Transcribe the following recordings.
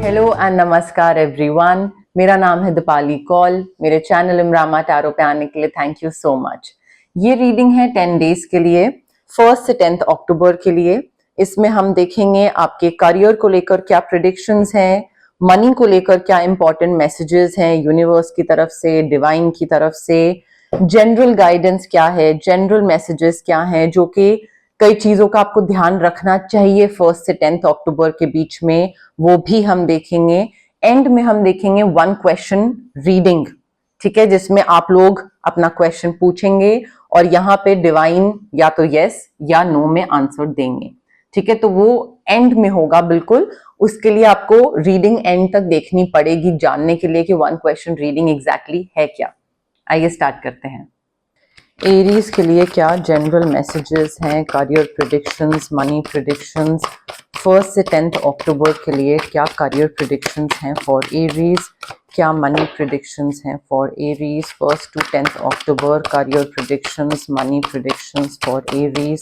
Hello and नमस्कार everyone. मेरा नाम है दीपाली कौल। मेरे चैनल इमरामा टैरो पे आने के लिए थैंक यू सो मच। ये रीडिंग है 10 डेज के लिए, 1 से 10 अक्टूबर के लिए। इसमें हम देखेंगे आपके करियर को लेकर क्या प्रेडिक्शंस हैं, मनी को लेकर क्या इंपॉर्टेंट मैसेजेस हैं यूनिवर्स की तरफ से, डिवाइन की तरफ से, जनरल गाइडेंस क्या है, जनरल मैसेजेस क्या हैं, जो कि कई चीजों का आपको ध्यान रखना चाहिए 1 से 10 अक्टूबर के बीच में, वो भी हम देखेंगे। एंड में हम देखेंगे 1 क्वेश्चन रीडिंग, ठीक है, जिसमें आप लोग अपना क्वेश्चन पूछेंगे और यहाँ पे डिवाइन या तो यस या नो में आंसर देंगे, ठीक है। तो वो एंड में होगा बिल्कुल। उसके लिए आपको रीडिंग एंड तक देखनी पड़ेगी जानने के लिए कि 1 क्वेश्चन रीडिंग एग्जैक्टली है क्या। आइए स्टार्ट करते हैं। एरीज के लिए क्या जनरल मैसेजेस हैं, करियर प्रेडिक्शंस, मनी प्रेडिक्शंस 1 से 10 अक्टूबर के लिए क्या करियर प्रेडिक्शंस हैं फॉर एरीज, क्या मनी प्रेडिक्शंस हैं for Aries 1 to 10 October. Career predictions, money predictions for Aries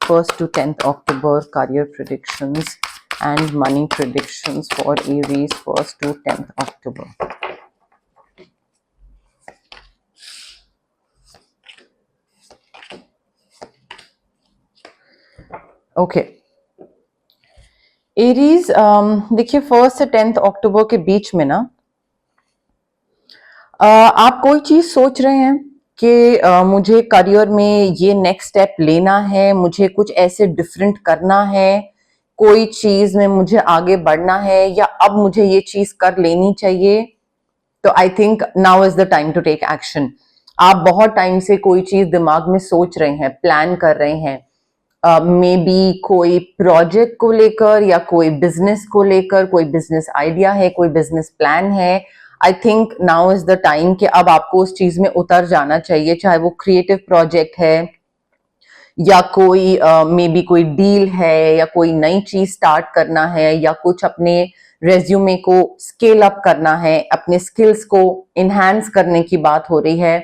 1 to 10 October. Career predictions and money predictions for Aries 1 to 10 October. Okay Aries, देखिए 1 से 10 अक्टूबर के बीच में ना आप कोई चीज सोच रहे हैं कि मुझे करियर में ये नेक्स्ट स्टेप लेना है, मुझे कुछ ऐसे डिफरेंट करना है, कोई चीज में मुझे आगे बढ़ना है या अब मुझे ये चीज कर लेनी चाहिए। तो I think now is the time to take action. आप बहुत टाइम से कोई चीज दिमाग में सोच रहे हैं, प्लान कर रहे हैं, मे बी कोई प्रोजेक्ट को लेकर या कोई बिजनेस को लेकर, कोई बिजनेस आइडिया है, कोई बिजनेस प्लान है। आई think now is the time कि अब आपको उस चीज में उतर जाना चाहिए, चाहे वो क्रिएटिव प्रोजेक्ट है या कोई मे बी कोई डील है या कोई नई चीज स्टार्ट करना है या कुछ अपने रेज्यूमे को स्केल अप करना है, अपने स्किल्स को इनहैंस करने की बात हो रही है।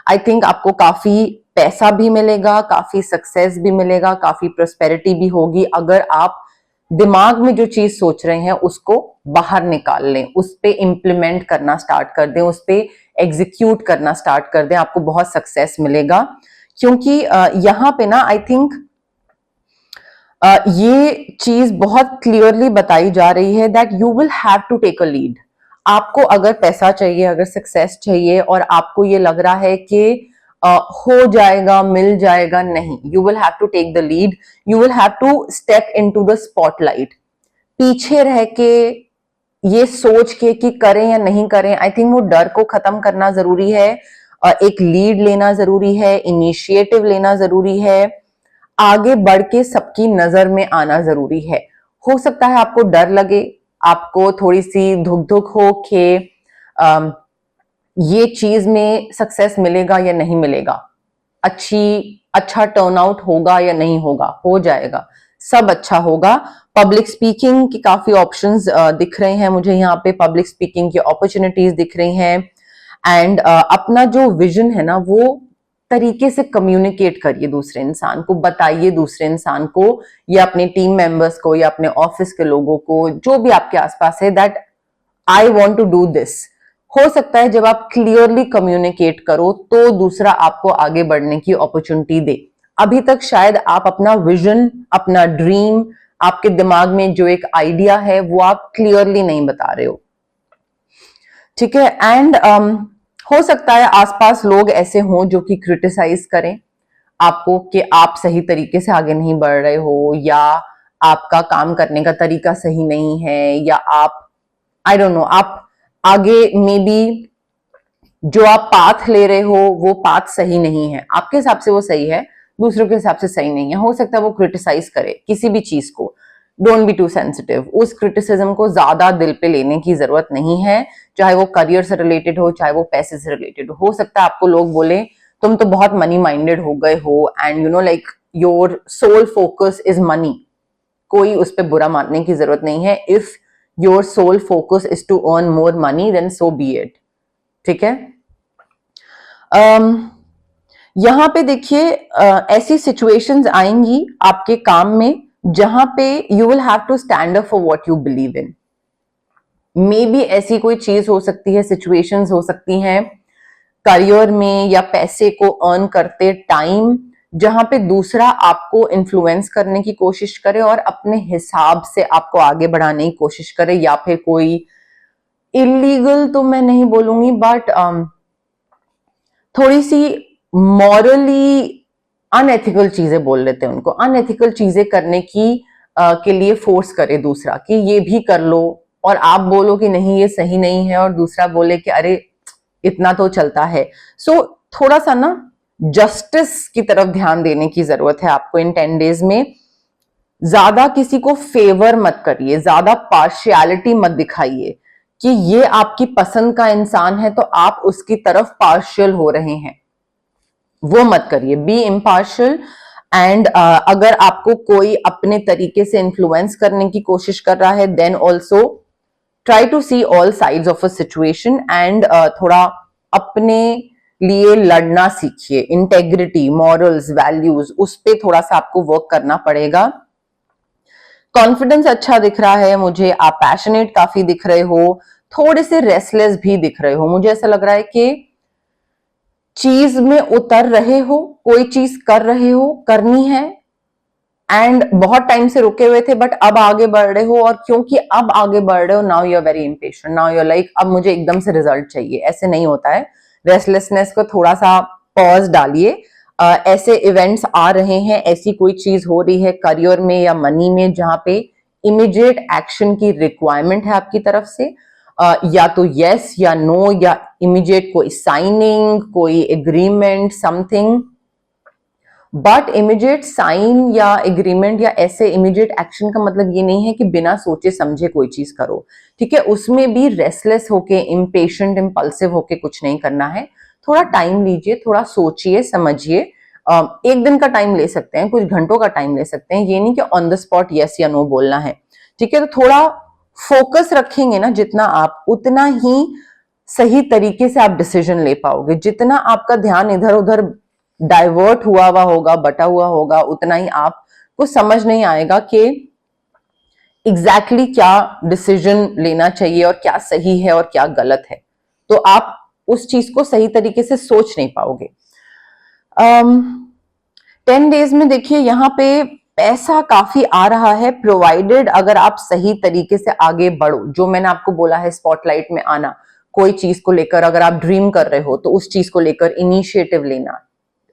आई थिंक आपको काफी पैसा भी मिलेगा, काफी सक्सेस भी मिलेगा, काफी प्रोस्पेरिटी भी होगी अगर आप दिमाग में जो चीज सोच रहे हैं उसको बाहर निकाल लें, उस पे इम्प्लीमेंट करना स्टार्ट कर दें, उस पे एग्जीक्यूट करना स्टार्ट कर दें। आपको बहुत सक्सेस मिलेगा क्योंकि यहाँ पे ना आई थिंक ये चीज बहुत क्लियरली बताई जा रही है that you will have to take a lead. आपको अगर पैसा चाहिए, अगर सक्सेस चाहिए और आपको ये लग रहा है कि हो जाएगा, मिल जाएगा, नहीं, you will have to take the lead, you will have to step into the spotlight. पीछे रह के ये सोच के कि करें या नहीं करें, आई थिंक वो डर को खत्म करना जरूरी है। एक लीड लेना जरूरी है, इनिशिएटिव लेना जरूरी है, आगे बढ़ के सबकी नजर में आना जरूरी है। हो सकता है आपको डर लगे, आपको थोड़ी सी धुक धुक हो कि ये चीज में सक्सेस मिलेगा या नहीं मिलेगा, अच्छा टर्नआउट होगा या नहीं होगा, हो जाएगा, सब अच्छा होगा। पब्लिक स्पीकिंग की काफी ऑप्शंस दिख रहे हैं मुझे यहाँ पे, पब्लिक स्पीकिंग की अपॉर्चुनिटीज दिख रही हैं। एंड अपना जो विजन है ना वो तरीके से कम्युनिकेट करिए, दूसरे इंसान को बताइए, दूसरे इंसान को या अपने टीम मेंबर्स को या अपने ऑफिस के लोगों को, जो भी आपके आसपास है, that I want to do this. हो सकता है जब आप क्लियरली कम्युनिकेट करो तो दूसरा आपको आगे बढ़ने की अपॉर्चुनिटी दे। अभी तक शायद आप अपना विजन, अपना ड्रीम, आपके दिमाग में जो एक आइडिया है वो आप क्लियरली नहीं बता रहे हो, ठीक है। एंड हो सकता है आसपास लोग ऐसे हों जो कि क्रिटिसाइज करें आपको कि आप सही तरीके से आगे नहीं बढ़ रहे हो, या आपका काम करने का तरीका सही नहीं है, या आप आई डोंट नो, आप आगे मे बी जो आप पाथ ले रहे हो वो पाथ सही नहीं है, आपके हिसाब से वो सही है, दूसरों के हिसाब से सही नहीं है। हो सकता है वो क्रिटिसाइज करे किसी भी चीज को। डोंट बी टू सेंसिटिव, उस क्रिटिसिज्म को ज्यादा दिल पे लेने की जरूरत नहीं है, चाहे वो करियर से रिलेटेड हो, चाहे वो पैसे से रिलेटेड हो सकता है आपको लोग बोले तुम तो बहुत मनी माइंडेड हो गए हो and you know like your sole focus is money. कोई उस पर बुरा मानने की जरूरत नहीं है। If your sole focus is to earn more money then so be it, ठीक है। यहां पे देखिए ऐसी सिचुएशंस आएंगी आपके काम में जहां पे you will have to stand up for what you believe in. Maybe ऐसी कोई चीज हो सकती है, सिचुएशंस हो सकती हैं करियर में या पैसे को अर्न करते टाइम, जहां पे दूसरा आपको इन्फ्लुएंस करने की कोशिश करे और अपने हिसाब से आपको आगे बढ़ाने की कोशिश करे, या फिर कोई इलीगल तो मैं नहीं बोलूंगी, बट थोड़ी सी मॉरली अनएथिकल चीजें बोल लेते हैं उनको, अनएथिकल चीजें करने की के लिए फोर्स करे दूसरा कि ये भी कर लो, और आप बोलो कि नहीं ये सही नहीं है और दूसरा बोले कि अरे इतना तो चलता है। सो थोड़ा सा ना जस्टिस की तरफ ध्यान देने की जरूरत है आपको इन 10 डेज में। ज्यादा किसी को फेवर मत करिए, ज्यादा पार्शियलिटी मत दिखाइए कि ये आपकी पसंद का इंसान है तो आप उसकी तरफ पार्शियल हो रहे हैं, वो मत करिए। B impartial. एंड अगर आपको कोई अपने तरीके से इन्फ्लुएंस करने की कोशिश कर रहा है, then also try to see all sides of a situation and थोड़ा अपने लिए लड़ना सीखिए। इंटेग्रिटी, मॉरल्स, वैल्यूज, उस पे थोड़ा सा आपको वर्क करना पड़ेगा। कॉन्फिडेंस अच्छा दिख रहा है मुझे, आप पैशनेट काफी दिख रहे हो, थोड़े से रेस्टलेस भी दिख रहे हो। मुझे ऐसा लग रहा है कि चीज में उतर रहे हो, कोई चीज कर रहे हो, करनी है, एंड बहुत टाइम से रुके हुए थे बट अब आगे बढ़ रहे हो, और क्योंकि अब आगे बढ़ रहे हो now you are very impatient, now you are like अब मुझे एकदम से रिजल्ट चाहिए। ऐसे नहीं होता है। रेस्टलेसनेस को थोड़ा सा पॉज डालिए। ऐसे इवेंट्स आ रहे हैं, ऐसी कोई चीज हो रही है करियर में या मनी में जहां पे इमीडिएट एक्शन की रिक्वायरमेंट है आपकी तरफ से, या तो यस या नो, या इमीडिएट कोई साइनिंग, कोई agreement, something. But immediate sign या एग्रीमेंट या ऐसे इमीडिएट एक्शन का मतलब ये नहीं है कि बिना सोचे समझे कोई चीज करो, ठीक है। उसमें भी रेस्टलेस होके, इम्पेशेंट, इम्पल्सिव होके कुछ नहीं करना है। थोड़ा टाइम लीजिए, थोड़ा सोचिए, समझिए। एक दिन का टाइम ले सकते हैं, कुछ घंटों का टाइम ले सकते हैं, ये नहीं कि ऑन द स्पॉट यस या नो बोलना है, ठीक है। तो थोड़ा फोकस रखेंगे ना जितना आप, उतना ही सही तरीके से आप डिसीजन ले पाओगे। जितना आपका ध्यान इधर उधर डाइवर्ट हुआ होगा, बटा हुआ होगा, उतना ही आपको समझ नहीं आएगा कि एग्जैक्टली क्या डिसीजन लेना चाहिए और क्या सही है और क्या गलत है। तो आप उस चीज को सही तरीके से सोच नहीं पाओगे। 10 डेज में देखिए यहाँ पे पैसा काफी आ रहा है, प्रोवाइडेड अगर आप सही तरीके से आगे बढ़ो। जो मैंने आपको बोला है स्पॉटलाइट में आना, कोई चीज को लेकर अगर आप ड्रीम कर रहे हो तो उस चीज को लेकर इनिशिएटिव लेना,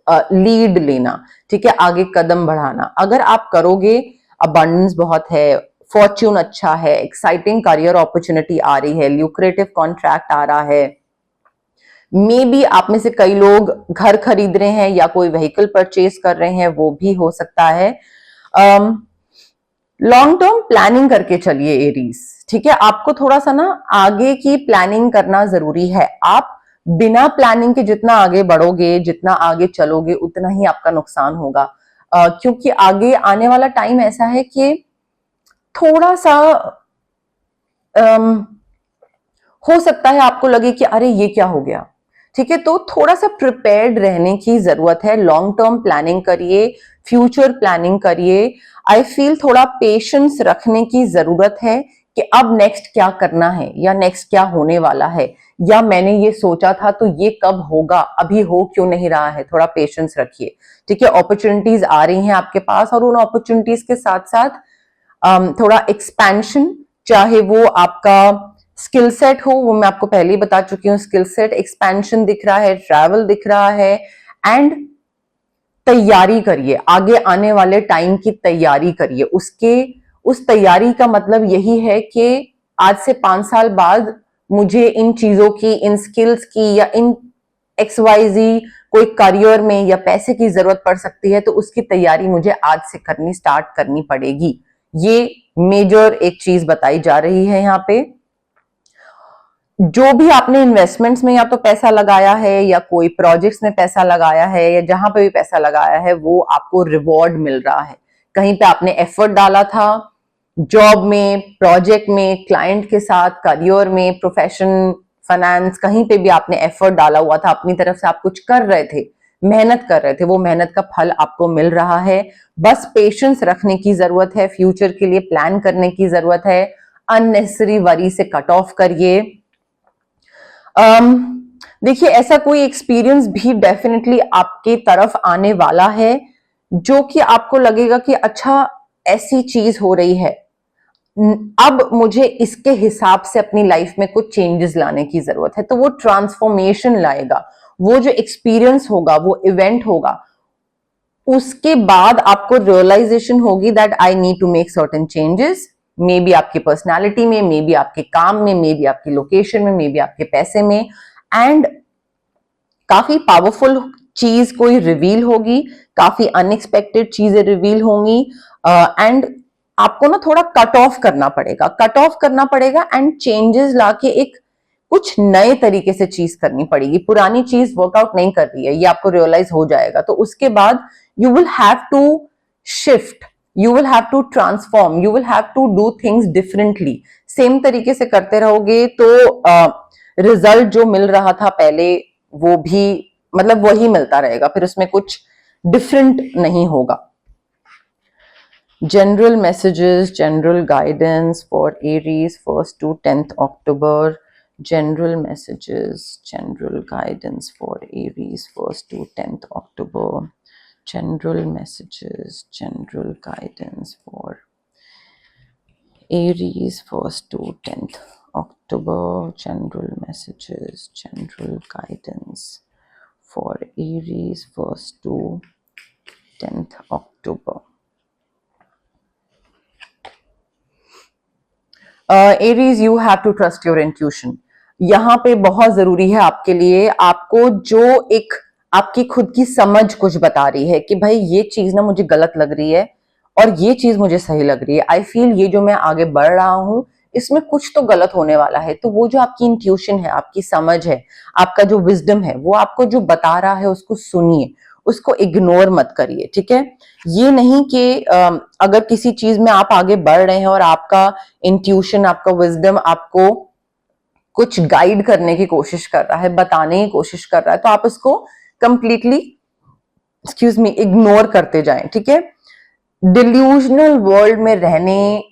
लीड लेना, ठीक है, आगे कदम बढ़ाना। अगर आप करोगे, अबंडेंस बहुत है, फॉर्च्यून अच्छा है, एक्साइटिंग करियर अपॉर्चुनिटी आ रही है, ल्यूक्रेटिव कॉन्ट्रैक्ट आ रहा है, मे बी आप में से कई लोग घर खरीद रहे हैं या कोई व्हीकल परचेज कर रहे हैं, वो भी हो सकता है। लॉन्ग टर्म प्लानिंग करके चलिए एरीज, ठीक है। आपको थोड़ा सा ना आगे की प्लानिंग करना जरूरी है। आप बिना प्लानिंग के जितना आगे बढ़ोगे, जितना आगे चलोगे, उतना ही आपका नुकसान होगा। क्योंकि आगे आने वाला टाइम ऐसा है कि थोड़ा सा हो सकता है आपको लगे कि अरे ये क्या हो गया, ठीक है। तो थोड़ा सा प्रिपेयर्ड रहने की जरूरत है। लॉन्ग टर्म प्लानिंग करिए, फ्यूचर प्लानिंग करिए। आई फील थोड़ा पेशेंस रखने की जरूरत है कि अब नेक्स्ट क्या करना है, या नेक्स्ट क्या होने वाला है, या मैंने ये सोचा था तो ये कब होगा, अभी हो क्यों नहीं रहा है। थोड़ा पेशेंस रखिए, ठीक है। अपॉर्चुनिटीज आ रही हैं आपके पास, और उन अपॉर्चुनिटीज के साथ साथ थोड़ा एक्सपेंशन, चाहे वो आपका स्किल सेट हो, वो मैं आपको पहले ही बता चुकी हूँ, स्किल सेट एक्सपेंशन दिख रहा है, ट्रैवल दिख रहा है। एंड तैयारी करिए, आगे आने वाले टाइम की तैयारी करिए। उस तैयारी का मतलब यही है कि आज से 5 साल बाद मुझे इन चीजों की, इन स्किल्स की, या इन XYZ कोई करियर में या पैसे की जरूरत पड़ सकती है, तो उसकी तैयारी मुझे आज से करनी स्टार्ट करनी पड़ेगी। ये मेजर एक चीज बताई जा रही है यहाँ पे। जो भी आपने इन्वेस्टमेंट्स में या तो पैसा लगाया है, या कोई प्रोजेक्ट्स में पैसा लगाया है, या जहां पे भी पैसा लगाया है, वो आपको रिवॉर्ड मिल रहा है। कहीं पे आपने एफर्ट डाला था, जॉब में, प्रोजेक्ट में, क्लाइंट के साथ, करियर में, प्रोफेशन, फाइनेंस, कहीं पे भी आपने एफर्ट डाला हुआ था, अपनी तरफ से आप कुछ कर रहे थे, मेहनत कर रहे थे, वो मेहनत का फल आपको मिल रहा है। बस पेशेंस रखने की जरूरत है, फ्यूचर के लिए प्लान करने की जरूरत है। अननेसेसरी वरी से कट ऑफ करिए। देखिए, ऐसा कोई एक्सपीरियंस भी डेफिनेटली आपके तरफ आने वाला है जो कि आपको लगेगा कि अच्छा ऐसी चीज हो रही है, अब मुझे इसके हिसाब से अपनी लाइफ में कुछ चेंजेस लाने की जरूरत है। तो वो ट्रांसफॉर्मेशन लाएगा, वो जो एक्सपीरियंस होगा, वो इवेंट होगा, उसके बाद आपको रियलाइजेशन होगी that I need to make certain changes, maybe आपकी पर्सनालिटी में, मे बी आपके काम में, मे बी आपकी लोकेशन में, मे बी आपके पैसे में, एंड काफी पावरफुल चीज कोई रिवील होगी, काफी अनएक्सपेक्टेड चीजें रिवील होंगी, एंड आपको ना थोड़ा कट ऑफ करना पड़ेगा एंड चेंजेस लाके एक कुछ नए तरीके से चीज करनी पड़ेगी। पुरानी चीज वर्कआउट नहीं कर रही है, ये आपको रियलाइज हो जाएगा। तो उसके बाद you will have to shift, you will have to transform, you will have to do things differently. Same तरीके से करते रहोगे तो रिजल्ट जो मिल रहा था पहले वो भी मतलब वही मिलता रहेगा, फिर उसमें कुछ डिफरेंट नहीं होगा। General messages, general guidance for Aries 1st to 10th October. General messages, general guidance for Aries 1st to 10th October. General messages, general guidance for Aries 1st to 10th October. General messages, general guidance for Aries 1st to 10th October. Aries, you have to trust your intuition. यहाँ पे बहुत जरूरी है आपके लिए, आपको जो एक आपकी खुद की समझ कुछ बता रही है कि भाई ये चीज ना मुझे गलत लग रही है और ये चीज मुझे सही लग रही है, आई फील ये जो मैं आगे बढ़ रहा हूं इसमें कुछ तो गलत होने वाला है। तो वो जो आपकी इंट्यूशन है, आपकी समझ है, आपका जो विजडम है, वो आपको जो बता रहा है उसको सुनिए, उसको इग्नोर मत करिए, ठीक है। ये नहीं कि अगर किसी चीज में आप आगे बढ़ रहे हैं और आपका इंट्यूशन, आपका विजडम आपको कुछ गाइड करने की कोशिश कर रहा है, बताने की कोशिश कर रहा है, तो आप उसको कंप्लीटली एक्सक्यूज मी इग्नोर करते जाएं, ठीक है। डिल्यूजनल वर्ल्ड में रहने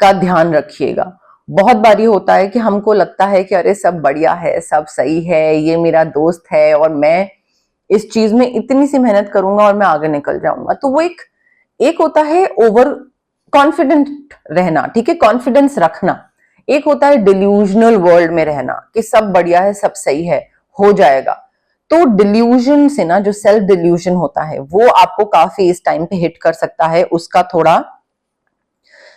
का ध्यान रखिएगा। बहुत बारी होता है कि हमको लगता है कि अरे सब बढ़िया है, सब सही है, ये मेरा दोस्त है और मैं इस चीज में इतनी सी मेहनत करूंगा और मैं आगे निकल जाऊंगा। तो वो एक होता है ओवर कॉन्फिडेंट रहना, ठीक है, कॉन्फिडेंस रखना। एक होता है डिल्यूजनल वर्ल्ड में रहना कि सब बढ़िया है, सब सही है, हो जाएगा। तो डिल्यूजन से ना, जो सेल्फ डिल्यूजन होता है वो आपको काफी इस टाइम पे हिट कर सकता है, उसका थोड़ा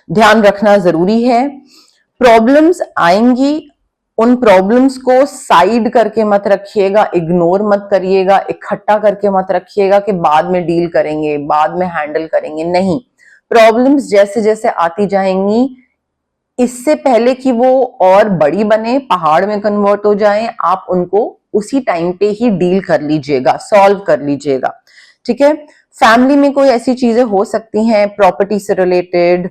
ध्यान रखना जरूरी है। प्रॉब्लम्स आएंगी, उन प्रॉब्लम्स को साइड करके मत रखिएगा, इग्नोर मत करिएगा, इकट्ठा करके मत रखिएगा कि बाद में डील करेंगे, बाद में हैंडल करेंगे। नहीं, प्रॉब्लम्स जैसे जैसे आती जाएंगी, इससे पहले कि वो और बड़ी बने, पहाड़ में कन्वर्ट हो जाएं, आप उनको उसी टाइम पे ही डील कर लीजिएगा, सॉल्व कर लीजिएगा, ठीक है। फैमिली में कोई ऐसी चीजें हो सकती हैं प्रॉपर्टी से रिलेटेड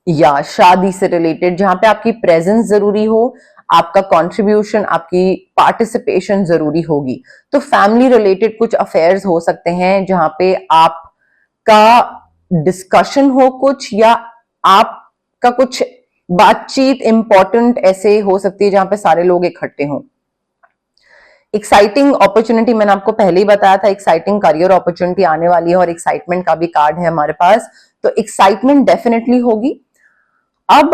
या शादी से रिलेटेड जहां पे आपकी प्रेजेंस जरूरी हो, आपका कंट्रीब्यूशन, आपकी पार्टिसिपेशन जरूरी होगी। तो फैमिली रिलेटेड कुछ अफेयर्स हो सकते हैं जहां पे आपका डिस्कशन हो कुछ, या आपका कुछ बातचीत इंपॉर्टेंट ऐसे हो सकती है जहां पे सारे लोग इकट्ठे हों। एक्साइटिंग अपॉर्चुनिटी, मैंने आपको पहले ही बताया था, एक्साइटिंग करियर अपॉर्चुनिटी आने वाली है और एक्साइटमेंट का भी कार्ड है हमारे पास, तो एक्साइटमेंट डेफिनेटली होगी। अब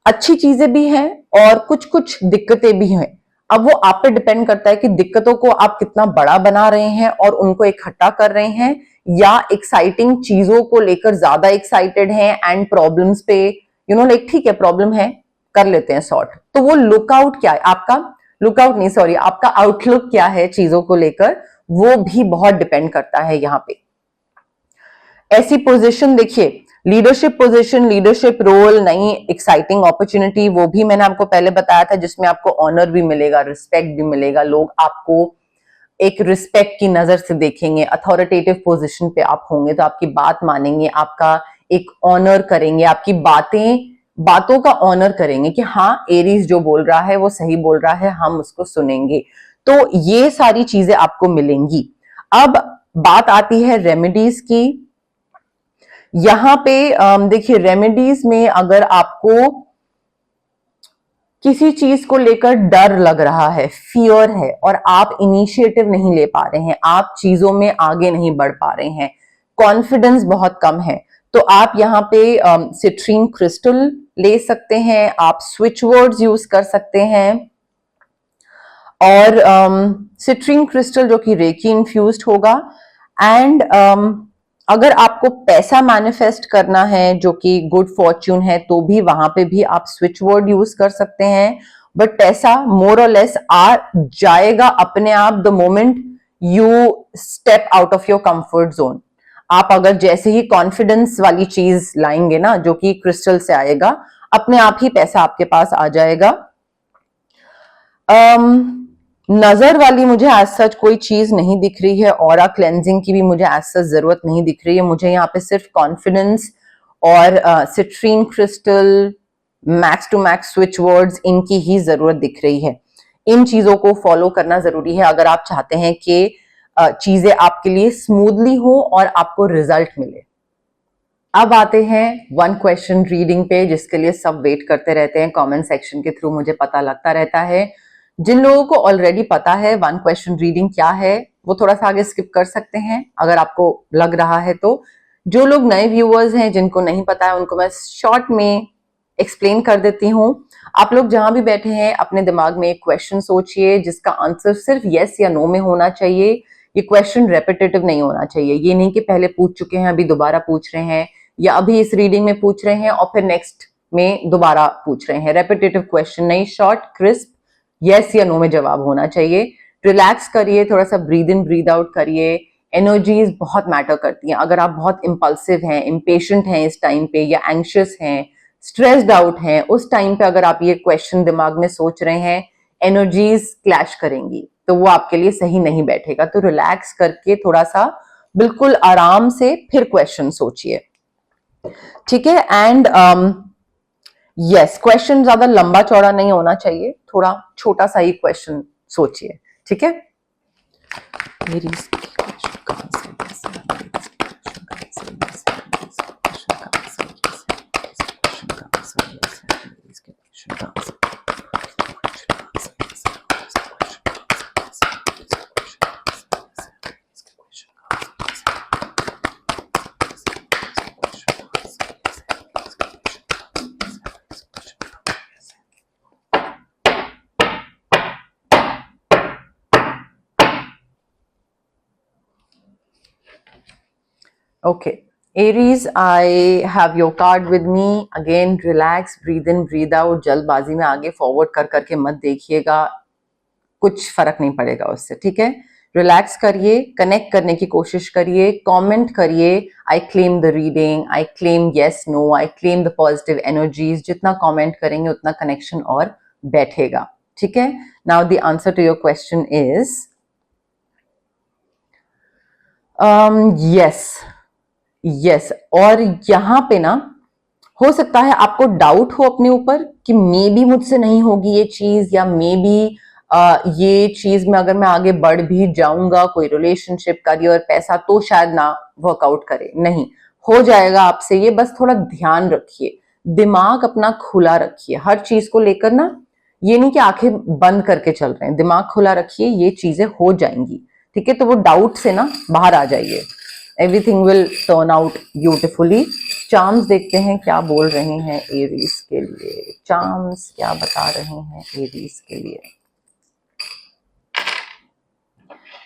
अच्छी चीजें भी हैं और कुछ कुछ दिक्कतें भी हैं। अब वो आप पे डिपेंड करता है कि दिक्कतों को आप कितना बड़ा बना रहे हैं और उनको इकट्ठा कर रहे हैं, या एक्साइटिंग चीजों को लेकर ज्यादा एक्साइटेड हैं एंड प्रॉब्लम्स पे लाइक ठीक है प्रॉब्लम है, कर लेते हैं सॉर्ट। तो वो लुकआउट क्या है आपका, लुकआउट नहीं सॉरी, आपका आउटलुक क्या है चीजों को लेकर, वो भी बहुत डिपेंड करता है यहाँ पे। ऐसी पोजीशन देखिए, लीडरशिप पोजीशन, लीडरशिप रोल, नई एक्साइटिंग अपॉर्चुनिटी, वो भी मैंने आपको पहले बताया था, जिसमें आपको ऑनर भी मिलेगा, रिस्पेक्ट भी मिलेगा, लोग आपको एक रिस्पेक्ट की नजर से देखेंगे, अथॉरिटेटिव पोजीशन पे आप होंगे तो आपकी बात मानेंगे, आपका एक ऑनर करेंगे, आपकी बातों का ऑनर करेंगे कि हाँ एरीज जो बोल रहा है वो सही बोल रहा है, हम उसको सुनेंगे। तो ये सारी चीजें आपको मिलेंगी। अब बात आती है रेमेडीज की यहाँ पे देखिए रेमेडीज में अगर आपको किसी चीज को लेकर डर लग रहा है, फियर है और आप इनिशिएटिव नहीं ले पा रहे हैं, आप चीजों में आगे नहीं बढ़ पा रहे हैं, कॉन्फिडेंस बहुत कम है, तो आप यहाँ पे सिट्रीन क्रिस्टल ले सकते हैं, आप स्विच वर्ड्स यूज कर सकते हैं और सिट्रीन क्रिस्टल जो कि रेकी इन्फ्यूज्ड होगा। एंड अगर आपको पैसा मैनिफेस्ट करना है जो कि गुड फॉर्च्यून है तो भी वहां पे भी आप स्विच वर्ड यूज कर सकते हैं, बट पैसा मोर और लेस आ जाएगा अपने आप the moment you step out of your comfort zone. आप अगर जैसे ही कॉन्फिडेंस वाली चीज लाएंगे ना जो कि क्रिस्टल से आएगा, अपने आप ही पैसा आपके पास आ जाएगा। नजर वाली मुझे एज सच कोई चीज नहीं दिख रही है, ऑरा क्लेंजिंग की भी मुझे एज सच जरूरत नहीं दिख रही है, मुझे यहाँ पे सिर्फ कॉन्फिडेंस और citrine crystal, max to max switch words, इनकी ही जरूरत दिख रही है। इन चीजों को फॉलो करना जरूरी है अगर आप चाहते हैं कि चीजें आपके लिए स्मूथली हो और आपको रिजल्ट मिले। अब आते हैं वन क्वेश्चन रीडिंग पे, जिसके लिए सब वेट करते रहते हैं, कमेंट सेक्शन के थ्रू मुझे पता लगता रहता है। जिन लोगों को ऑलरेडी पता है वन क्वेश्चन रीडिंग क्या है वो थोड़ा सा आगे स्किप कर सकते हैं अगर आपको लग रहा है तो। जो लोग नए व्यूअर्स हैं जिनको नहीं पता है उनको मैं शॉर्ट में एक्सप्लेन कर देती हूँ। आप लोग जहां भी बैठे हैं अपने दिमाग में एक क्वेश्चन सोचिए जिसका आंसर सिर्फ यस या नो में होना चाहिए। ये क्वेश्चन रेपिटेटिव नहीं होना चाहिए, ये नहीं कि पहले पूछ चुके हैं अभी दोबारा पूछ रहे हैं या अभी इस रीडिंग में पूछ रहे हैं और फिर नेक्स्ट में दोबारा पूछ रहे हैं। रेपिटेटिव क्वेश्चन नहीं, शॉर्ट क्रिस्प यस या नो में जवाब होना चाहिए। रिलैक्स करिए, थोड़ा सा ब्रीद इन ब्रीद आउट करिए। एनर्जीज बहुत मैटर करती हैं। अगर आप बहुत इम्पल्सिव हैं, इम्पेशेंट हैं इस टाइम पे, या एंग्शियस हैं, स्ट्रेस्ड आउट हैं, उस टाइम पे अगर आप ये क्वेश्चन दिमाग में सोच रहे हैं, एनर्जीज क्लैश करेंगी तो वो आपके लिए सही नहीं बैठेगा। तो रिलैक्स करके थोड़ा सा बिल्कुल आराम से फिर क्वेश्चन सोचिए, ठीक है। एंड यस, क्वेश्चन ज्यादा लंबा चौड़ा नहीं होना चाहिए, थोड़ा छोटा सा ही क्वेश्चन सोचिए, ठीक है। Okay, Aries, I have your card with me. Again, relax, breathe in, breathe out. जल्दबाजी में आगे फॉरवर्ड कर करके मत देखिएगा, कुछ फर्क नहीं पड़ेगा उससे, ठीक है। रिलैक्स करिए, कनेक्ट करने की कोशिश करिए, कमेंट करिए, I claim the reading, I claim yes no, I claim the positive energies. जितना कमेंट करेंगे उतना कनेक्शन और बैठेगा, ठीक है। Now the answer to your question is yes, yes. और यहाँ पे ना हो सकता है आपको डाउट हो अपने ऊपर कि मे बी मुझसे नहीं होगी ये चीज, या मे बी ये चीज में अगर मैं आगे बढ़ भी जाऊंगा, कोई रिलेशनशिप, करियर, पैसा, तो शायद ना वर्कआउट करे। नहीं, हो जाएगा आपसे ये, बस थोड़ा ध्यान रखिए, दिमाग अपना खुला रखिए हर चीज को लेकर ना। ये नहीं कि आंखें बंद करके चल रहे हैं, दिमाग खुला रखिए, ये चीजें हो जाएंगी, ठीक है। तो वो डाउट से ना बाहर आ जाइए, everything will turn out beautifully. Charms देखते हैं क्या बोल रहे हैं एरीज के लिए, चार्म्स क्या बता रहे हैं एरीज के लिए।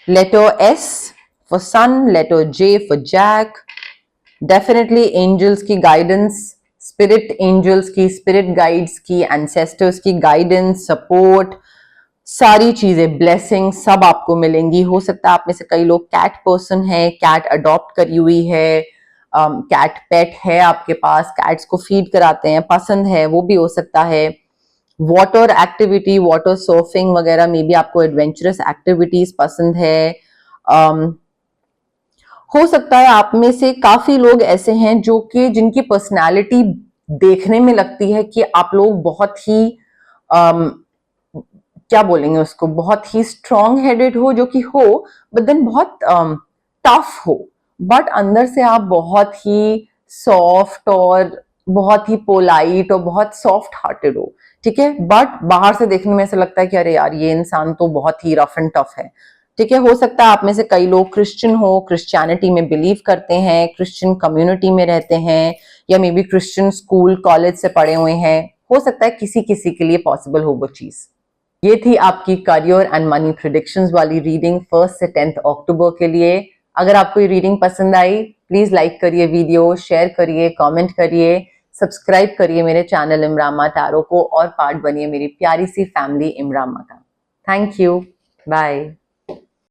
Letter S for sun, letter J for Jack. Definitely angels की गाइडेंस, स्पिरिट एंजल्स की, स्पिरिट गाइड्स की, एंसेस्टर्स की गाइडेंस, सपोर्ट, सारी चीजें, ब्लेसिंग सब आपको मिलेंगी। हो सकता है आप में से कई लोग कैट पर्सन है, कैट अडॉप्ट करी हुई है, कैट पेट है आपके पास, कैट्स को फीड कराते हैं, पसंद है, वो भी हो सकता है। वाटर एक्टिविटी, वाटर सर्फिंग वगैरह में भी आपको एडवेंचरस एक्टिविटीज पसंद है। हो सकता है आप में से काफी लोग ऐसे हैं जो कि जिनकी पर्सनालिटी देखने में लगती है कि आप लोग बहुत ही क्या बोलेंगे उसको, बहुत ही स्ट्रॉन्ग हेडेड हो, जो कि हो, बट देन बहुत टफ हो, बट अंदर से आप बहुत ही सॉफ्ट और बहुत ही पोलाइट और बहुत सॉफ्ट हार्टेड हो, ठीक है, बट बाहर से देखने में ऐसा लगता है कि अरे यार ये इंसान तो बहुत ही रफ एंड टफ है, ठीक है। हो सकता है आप में से कई लोग क्रिश्चियन हो, क्रिश्चियनिटी में बिलीव करते हैं, क्रिश्चियन कम्युनिटी में रहते हैं, या may be Christian school college से पढ़े हुए हैं, हो सकता है किसी किसी के लिए पॉसिबल हो वो चीज। ये थी आपकी करियर एंड मनी प्रिडिक्शंस वाली रीडिंग 1 से 10 अक्टूबर के लिए। अगर आपको ये रीडिंग पसंद आई, प्लीज लाइक करिए वीडियो, शेयर करिए, कमेंट करिए, सब्सक्राइब करिए मेरे चैनल इमरामा टैरो को और पार्ट बनिए मेरी प्यारी सी फैमिली इमरामा का। Thank you, bye.